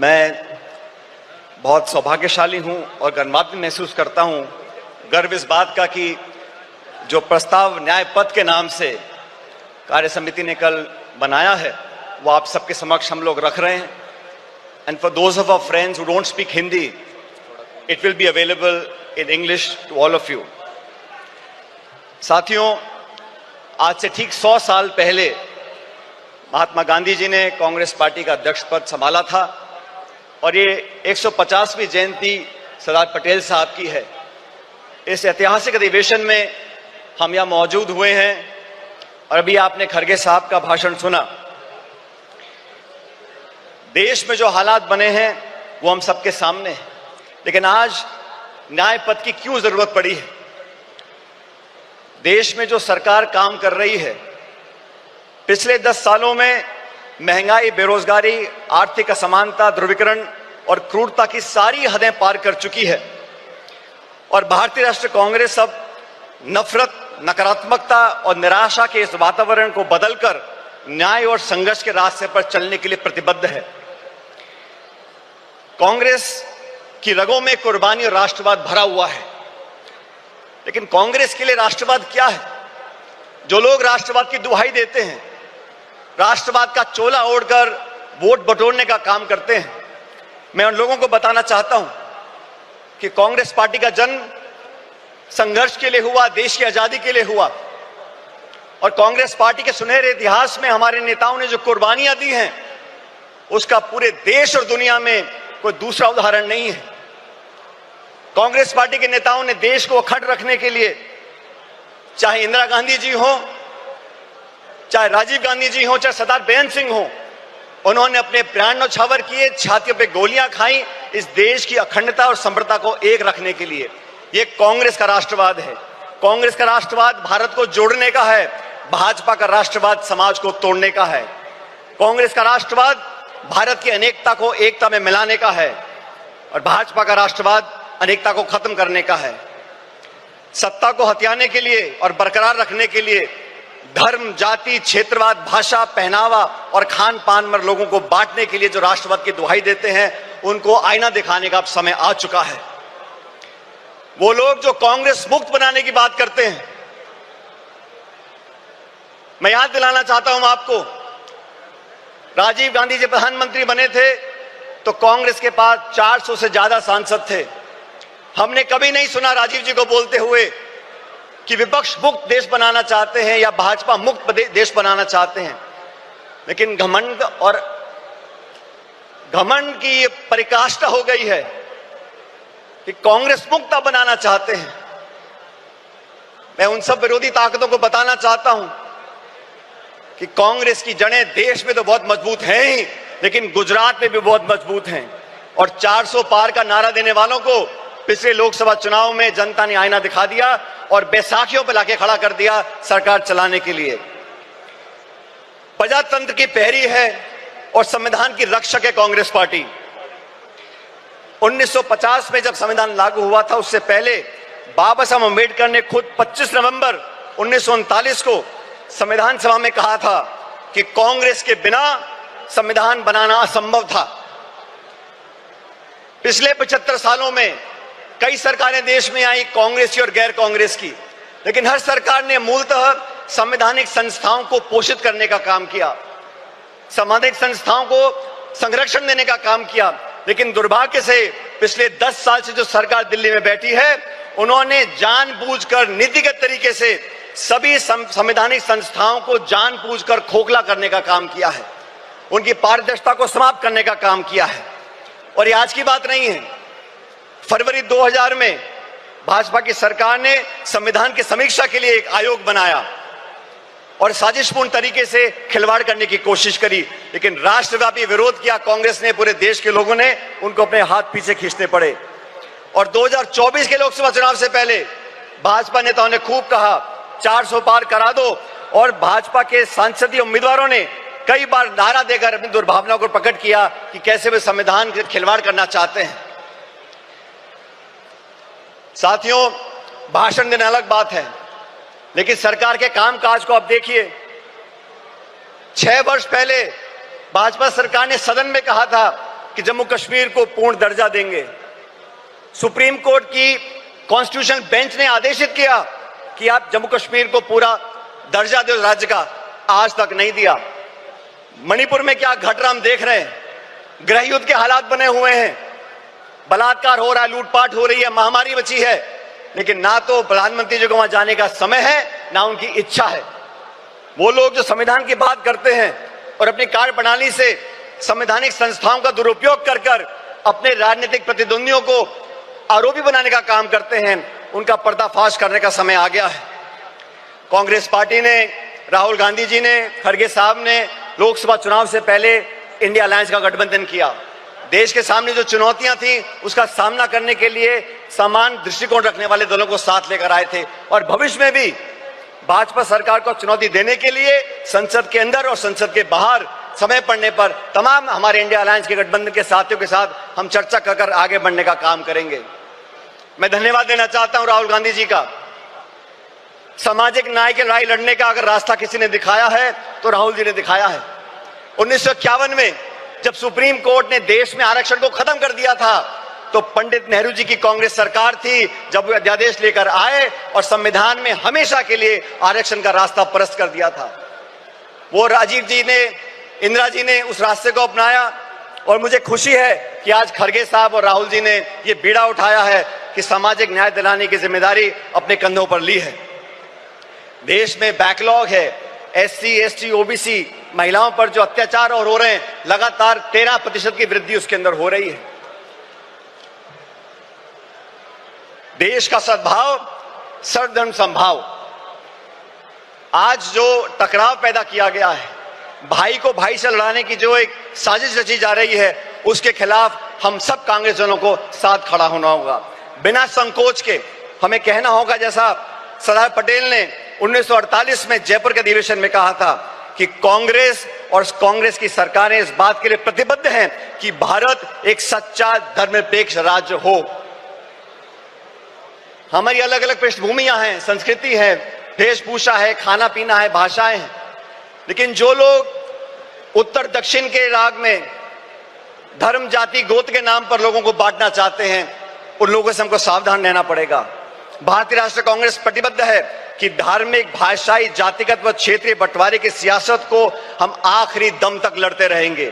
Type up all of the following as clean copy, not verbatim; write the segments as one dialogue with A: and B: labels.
A: मैं बहुत सौभाग्यशाली हूं और गर्वान्वित महसूस करता हूं, गर्व इस बात का कि जो प्रस्ताव न्याय पथ के नाम से कार्य समिति ने कल बनाया है वो आप सबके समक्ष हम लोग रख रहे हैं। And for those of our friends who don't speak Hindi, it will be available in English to all of you. साथियों, आज से ठीक 100 साल पहले महात्मा गांधी जी ने कांग्रेस पार्टी का अध्यक्ष पद संभाला था और ये 150वीं जयंती सरदार पटेल साहब की है। इस ऐतिहासिक अधिवेशन में हम यहाँ मौजूद हुए हैं और अभी आपने खड़गे साहब का भाषण सुना। देश में जो हालात बने हैं वो हम सबके सामने हैं, लेकिन आज न्याय पथ की क्यों जरूरत पड़ी है? देश में जो सरकार काम कर रही है, पिछले 10 सालों में महंगाई, बेरोजगारी, आर्थिक असमानता, ध्रुवीकरण और क्रूरता की सारी हदें पार कर चुकी है और भारतीय राष्ट्रीय कांग्रेस अब नफरत, नकारात्मकता और निराशा के इस वातावरण को बदलकर न्याय और संघर्ष के रास्ते पर चलने के लिए प्रतिबद्ध है। कांग्रेस की रगों में कुर्बानी और राष्ट्रवाद भरा हुआ है, लेकिन कांग्रेस के लिए राष्ट्रवाद क्या है? जो लोग राष्ट्रवाद की दुहाई देते हैं, राष्ट्रवाद का चोला ओढ़कर वोट बटोरने का काम करते हैं, मैं उन लोगों को बताना चाहता हूं कि कांग्रेस पार्टी का जन्म संघर्ष के लिए हुआ, देश की आजादी के लिए हुआ और कांग्रेस पार्टी के सुनहरे इतिहास में हमारे नेताओं ने जो कुर्बानियां दी हैं उसका पूरे देश और दुनिया में कोई दूसरा उदाहरण नहीं है। कांग्रेस पार्टी के नेताओं ने देश को अखंड रखने के लिए, चाहे इंदिरा गांधी जी हो, चाहे राजीव गांधी जी हो, चाहे सरदार बेअंत सिंह हो, उन्होंने अपने प्राण न्यौछावर किए, छातियों पे गोलियां खाई इस देश की अखंडता और समृद्धता को एक रखने के लिए। ये कांग्रेस का राष्ट्रवाद है। कांग्रेस का राष्ट्रवाद भारत को जोड़ने का है, भाजपा का राष्ट्रवाद समाज को तोड़ने का है। कांग्रेस का राष्ट्रवाद भारत की अनेकता को एकता में मिलाने का है और भाजपा का राष्ट्रवाद अनेकता को खत्म करने का है। सत्ता को हथियाने के लिए और बरकरार रखने के लिए धर्म, जाति, क्षेत्रवाद, भाषा, पहनावा और खान पान में लोगों को बांटने के लिए जो राष्ट्रवाद की दुहाई देते हैं, उनको आईना दिखाने का अब समय आ चुका है। वो लोग जो कांग्रेस मुक्त बनाने की बात करते हैं, मैं याद दिलाना चाहता हूं आपको, राजीव गांधी जी प्रधानमंत्री बने थे तो कांग्रेस के पास 400 से ज्यादा सांसद थे। हमने कभी नहीं सुना राजीव जी को बोलते हुए कि विपक्ष मुक्त देश बनाना चाहते हैं या भाजपा मुक्त देश बनाना चाहते हैं। लेकिन घमंड की ये परिकाष्ठा हो गई है कि कांग्रेस मुक्त बनाना चाहते हैं। मैं उन सब विरोधी ताकतों को बताना चाहता हूं कि कांग्रेस की जड़ें देश में तो बहुत मजबूत हैं ही, लेकिन गुजरात में भी बहुत मजबूत हैं और 400 पार का नारा देने वालों को पिछले लोकसभा चुनाव में जनता ने आईना दिखा दिया और बैसाखियों पर लाके खड़ा कर दिया सरकार चलाने के लिए। प्रजातंत्र की पहरी है और संविधान की रक्षक है कांग्रेस पार्टी। 1950 में जब संविधान लागू हुआ था, उससे पहले बाबा साहब अम्बेडकर ने खुद 25 नवंबर 1939 को संविधान सभा में कहा था कि कांग्रेस के बिना संविधान बनाना असंभव था। पिछले 75 सालों में कई सरकारें देश में आई, कांग्रेस की और गैर कांग्रेस की, लेकिन हर सरकार ने मूलतः संवैधानिक संस्थाओं को पोषित करने का काम किया, संवैधानिक संस्थाओं को संरक्षण देने का काम किया। लेकिन दुर्भाग्य से पिछले 10 साल से जो सरकार दिल्ली में बैठी है, उन्होंने जानबूझकर नीतिगत तरीके से सभी संवैधानिक संस्थाओं को जानबूझकर खोखला करने का काम किया है, उनकी पारदर्शिता को समाप्त करने का काम किया है। और ये आज की बात नहीं है। फरवरी 2000 में भाजपा की सरकार ने संविधान की समीक्षा के लिए एक आयोग बनाया और साजिशपूर्ण तरीके से खिलवाड़ करने की कोशिश करी, लेकिन राष्ट्रव्यापी विरोध किया कांग्रेस ने, पूरे देश के लोगों ने उनको अपने हाथ पीछे खींचने पड़े। और 2024 के लोकसभा चुनाव से पहले भाजपा नेताओं ने खूब कहा 400 पार करा दो और भाजपा के सांसदीय उम्मीदवारों ने कई बार नारा देकर अपनी दुर्भावना को प्रकट किया कि कैसे वे संविधान के खिलवाड़ करना चाहते हैं। साथियों, भाषण देना अलग बात है, लेकिन सरकार के कामकाज को आप देखिए। 6 वर्ष पहले भाजपा सरकार ने सदन में कहा था कि जम्मू कश्मीर को पूर्ण दर्जा देंगे। सुप्रीम कोर्ट की कॉन्स्टिट्यूशनल बेंच ने आदेशित किया कि आप जम्मू कश्मीर को पूरा दर्जा दो राज्य का, आज तक नहीं दिया। मणिपुर में क्या घट रहा हम देख रहे हैं, गृह युद्ध के हालात बने हुए हैं, बलात्कार हो रहा है, लूटपाट हो रही है, महामारी बची है, लेकिन ना तो प्रधानमंत्री जी को वहां जाने का समय है, ना उनकी इच्छा है। वो लोग जो संविधान की बात करते हैं और अपनी कार्यप्रणाली से संवैधानिक संस्थाओं का दुरुपयोग कर कर अपने राजनीतिक प्रतिद्वंदियों को आरोपी बनाने का काम करते हैं, उनका पर्दाफाश करने का समय आ गया है। कांग्रेस पार्टी ने, राहुल गांधी जी ने, खड़गे साहब ने लोकसभा चुनाव से पहले इंडिया अलायंस का गठबंधन किया। देश के सामने जो चुनौतियां थी उसका सामना करने के लिए समान दृष्टिकोण रखने वाले दलों को साथ लेकर आए थे और भविष्य में भी भाजपा सरकार को चुनौती देने के लिए संसद के अंदर और संसद के बाहर समय पड़ने पर तमाम हमारे इंडिया अलायंस के गठबंधन के साथियों के साथ हम चर्चा कर आगे बढ़ने का काम करेंगे। मैं धन्यवाद देना चाहता हूं राहुल गांधी जी का। सामाजिक न्याय की लड़ाई लड़ने का अगर रास्ता किसी ने दिखाया है तो राहुल जी ने दिखाया है। 1951 में जब सुप्रीम कोर्ट ने देश में आरक्षण को खत्म कर दिया था तो पंडित नेहरू जी की कांग्रेस सरकार थी जब वो अध्यादेश लेकर आए और संविधान में हमेशा के लिए आरक्षण का रास्ता परस्त कर दिया था। वो राजीव जी ने, इंदिरा जी ने उस रास्ते को अपनाया और मुझे खुशी है कि आज खड़गे साहब और राहुल जी ने ये बीड़ा उठाया है कि सामाजिक न्याय दिलाने की जिम्मेदारी अपने कंधों पर ली है। देश में बैकलॉग है, एससी, एसटी, ओबीसी महिलाओं पर जो अत्याचार और हो रहे हैं, लगातार 13% की वृद्धि उसके अंदर हो रही है। देश का सद्भाव, सर्वधर्म समभाव, आज जो टकराव पैदा किया गया है, भाई को भाई से लड़ाने की जो एक साजिश रची जा रही है, उसके खिलाफ हम सब कांग्रेस जनों को साथ खड़ा होना होगा। बिना संकोच के हमें कहना होगा, जैसा सरदार पटेल ने 1948 में जयपुर के अधिवेशन में कहा था कि कांग्रेस और कांग्रेस की सरकारें इस बात के लिए प्रतिबद्ध हैं कि भारत एक सच्चा धर्मनिरपेक्ष राज्य हो। हमारी अलग अलग पृष्ठभूमियां हैं, संस्कृति है, वेशभूषा है, खाना पीना है, भाषाएं हैं, लेकिन जो लोग उत्तर दक्षिण के राग में धर्म, जाति, गोत्र के नाम पर लोगों को बांटना चाहते हैं, उन लोगों से हमको सावधान रहना पड़ेगा। भारतीय राष्ट्रीय कांग्रेस प्रतिबद्ध है कि धार्मिक, भाषाई, जातिगत व क्षेत्रीय बंटवारे की सियासत को हम आखिरी दम तक लड़ते रहेंगे।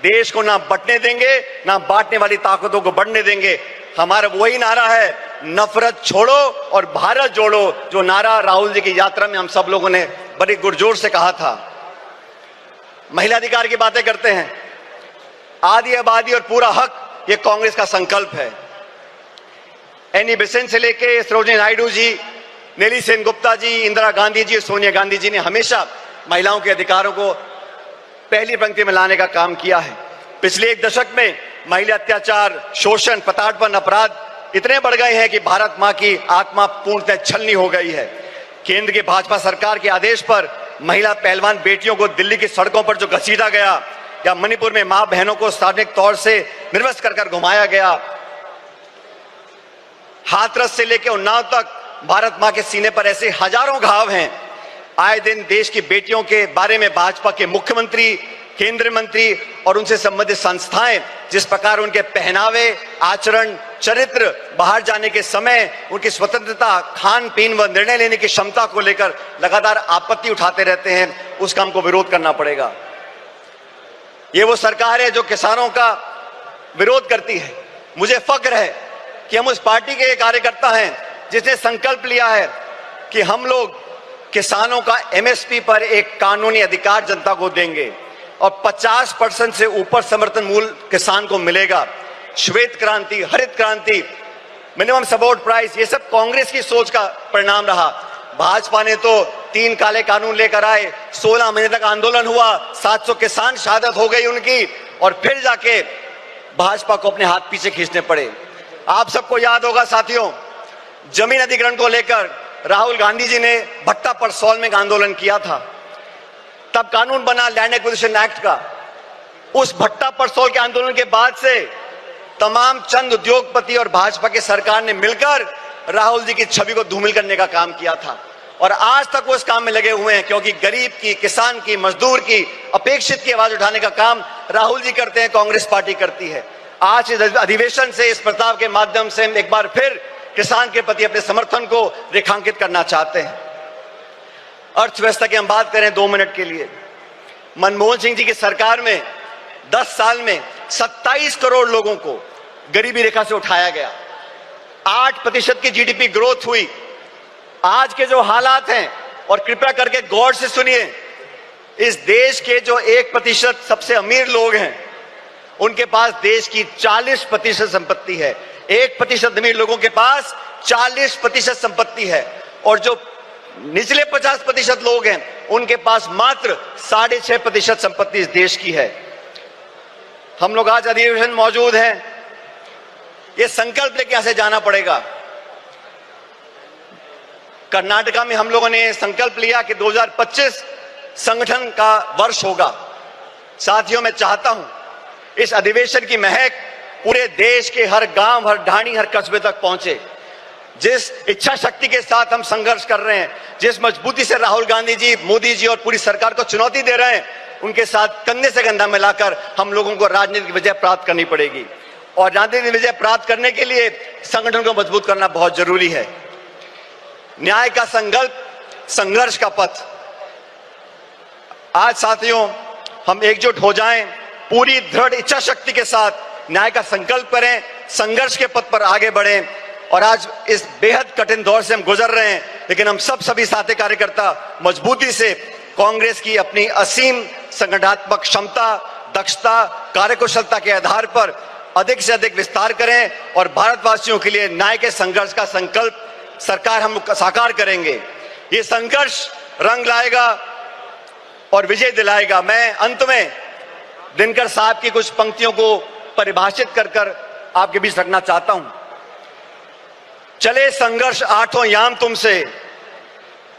A: देश को ना बंटने देंगे, ना बांटने वाली ताकतों को बढ़ने देंगे। हमारा वही नारा है, नफरत छोड़ो और भारत जोड़ो, जो नारा राहुल जी की यात्रा में हम सब लोगों ने बड़ी गुरजोर से कहा था। महिला अधिकार की बातें करते हैं, आदि आबादी और पूरा हक, ये कांग्रेस का संकल्प है। एनी बेसेंट से लेके सरोजिनी नायडू जी, नेली सेन गुप्ता जी, इंदिरा गांधी जी, सोनिया गांधी जी ने हमेशा महिलाओं के अधिकारों को पहली पंक्ति में लाने का काम किया है। पिछले एक दशक में महिला अत्याचार, शोषण, प्रताड़पन, अपराध इतने बढ़ गए हैं कि भारत मां की आत्मा पूर्णतः छलनी हो गई है। केंद्र की भाजपा सरकार के आदेश पर महिला पहलवान बेटियों को दिल्ली की सड़कों पर जो घसीटा गया, या मणिपुर में मां बहनों को सार्वजनिक तौर से निर्वस्त्र कर घुमाया गया, हाथरस से लेकर उन्नाव तक भारत मां के सीने पर ऐसे हजारों घाव हैं। आए दिन देश की बेटियों के बारे में भाजपा के मुख्यमंत्री, केंद्रीय मंत्री और उनसे संबंधित संस्थाएं जिस प्रकार उनके पहनावे, आचरण, चरित्र, बाहर जाने के समय उनकी स्वतंत्रता, खान पीन व निर्णय लेने की क्षमता को लेकर लगातार आपत्ति उठाते रहते हैं, उसका हमको विरोध करना पड़ेगा। ये वो सरकार है जो किसानों का विरोध करती है। मुझे फक्र है कि हम उस पार्टी के कार्यकर्ता हैं जिसने संकल्प लिया है कि हम लोग किसानों का एमएसपी पर एक कानूनी अधिकार जनता को देंगे और 50% से ऊपर समर्थन मूल्य किसान को मिलेगा। श्वेत क्रांति, हरित क्रांति, मिनिमम सपोर्ट प्राइस, ये सब कांग्रेस की सोच का परिणाम रहा। भाजपा ने तो 3 काले कानून लेकर आए, 16 महीने तक आंदोलन हुआ, 700 किसान शहादत हो गई उनकी, और फिर जाके भाजपा को अपने हाथ पीछे खींचने पड़े। आप सबको याद होगा साथियों, जमीन अधिग्रहण को लेकर राहुल गांधी जी ने भट्टा परसौल में आंदोलन किया था। तब कानून बना लैंड एक्विजिशन एक्ट का। उस भट्टा परसौल के आंदोलन के बाद से तमाम चंद उद्योगपति और भाजपा की सरकार ने मिलकर राहुल जी की छवि को धूमिल करने का काम किया था। और आज तक वो इस काम में लगे हुए हैं, क्योंकि गरीब की, किसान की, मजदूर की, अपेक्षित की आवाज उठाने का काम राहुल जी करते हैं, कांग्रेस पार्टी करती है। आज इस अधिवेशन से, इस प्रस्ताव के माध्यम से हम एक बार फिर किसान के प्रति अपने समर्थन को रेखांकित करना चाहते हैं। अर्थव्यवस्था की हम बात करें 2 मिनट के लिए, मनमोहन सिंह जी की सरकार में 10 साल में 27 करोड़ लोगों को गरीबी रेखा से उठाया गया, 8% की जीडीपी ग्रोथ हुई। आज के जो हालात हैं, और कृपया करके गौर से सुनिए, इस देश के जो 1% सबसे अमीर लोग हैं, उनके पास देश की 40% संपत्ति है। 1% अमीर लोगों के पास 40% संपत्ति है, और जो निचले 50% लोग हैं, उनके पास मात्र 6.5% संपत्ति इस देश की है। हम लोग आज अधिवेशन मौजूद हैं, ये संकल्प लेके यहां से जाना पड़ेगा। कर्नाटका में हम लोगों ने संकल्प लिया कि 2025 संगठन का वर्ष होगा। साथियों, मैं चाहता हूं इस अधिवेशन की महक पूरे देश के हर गांव, हर ढाणी, हर कस्बे तक पहुंचे। जिस इच्छा शक्ति के साथ हम संघर्ष कर रहे हैं, जिस मजबूती से राहुल गांधी जी, मोदी जी और पूरी सरकार को चुनौती दे रहे हैं, उनके साथ कंधे से कंधा मिलाकर हम लोगों को राजनीतिक विजय प्राप्त करनी पड़ेगी। और राजनीतिक विजय प्राप्त करने के लिए संगठन को मजबूत करना बहुत जरूरी है। न्याय का संकल्प, संघर्ष का पथ। आज साथियों, हम एकजुट हो जाएं, पूरी दृढ़ इच्छा शक्ति के साथ न्याय का संकल्प करें, संघर्ष के पथ पर आगे बढ़ें। और आज इस बेहद कठिन दौर से हम गुजर रहे हैं, लेकिन हम सभी साथी कार्यकर्ता मजबूती से कांग्रेस की अपनी असीम संगठनात्मक क्षमता, दक्षता, कार्यकुशलता के आधार पर अधिक से अधिक विस्तार करें, और भारतवासियों के लिए न्याय के संघर्ष का संकल्प सरकार हम साकार करेंगे। ये संघर्ष रंग लाएगा और विजय दिलाएगा। मैं अंत में दिनकर साहब की कुछ पंक्तियों को परिभाषित कर आपके बीच रखना चाहता हूं। चले संघर्ष आठों याम तुमसे,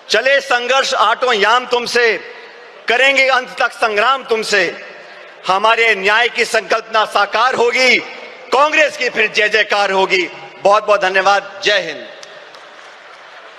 A: चले संघर्ष आठों याम तुमसे, करेंगे अंत तक संग्राम तुमसे। हमारे न्याय की संकल्पना साकार होगी, कांग्रेस की फिर जय जयकार होगी। बहुत बहुत धन्यवाद। जय हिंद।